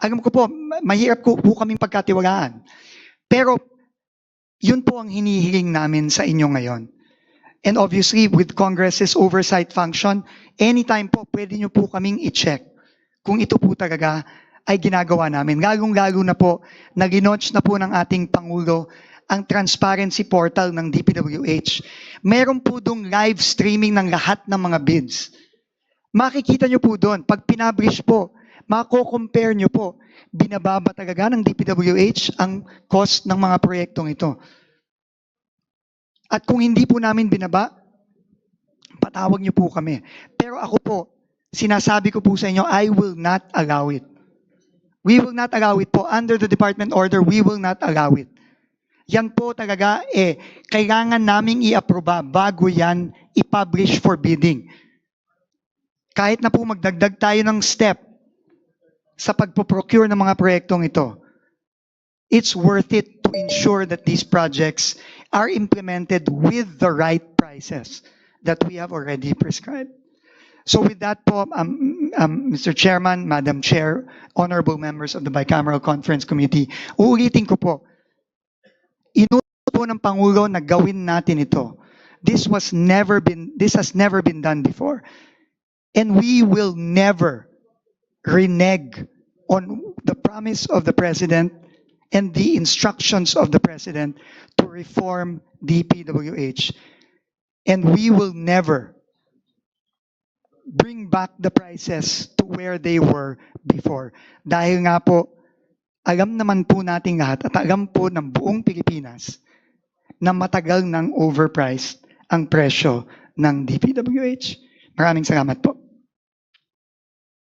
alam ko po, mahirap po kaming pagkatiwalaan. Pero yun po ang hinihiling namin sa inyo ngayon. And obviously, with Congress's oversight function, anytime po, pwede nyo po kaming i-check kung ito po talaga ay ginagawa namin. Lalong-lalo na po, nag-launch na po ng ating Pangulo ang transparency portal ng DPWH. Meron po doon live streaming ng lahat ng mga bids. Makikita nyo po doon, pag pinablish po, mako-compare nyo po, binababa talaga ng DPWH ang cost ng mga proyektong ito. At kung hindi po namin binaba, patawag nyo po kami. Pero ako po, sinasabi ko po sa inyo, I will not allow it. We will not allow it po. Under the department order, we will not allow it. Yan po talaga, kailangan naming i-aproba bago yan i-publish for bidding. Kahit na po magdagdag tayo ng step sa pagpo-procure ng mga proyektong ito, it's worth it to ensure that these projects are implemented with the right prices that we have already prescribed. So with that po, Mr. Chairman, Madam Chair, honorable members of the Bicameral Conference Committee, uulitin ko po, inuto po ng Pangulo na gawin natin ito. This has never been done before. And we will never renege on the promise of the President and the instructions of the President to reform DPWH. And we will never bring back the prices to where they were before. Dahil nga po, alam naman po nating lahat at alam po ng buong Pilipinas na matagal nang overpriced ang presyo ng DPWH. Maraming salamat po.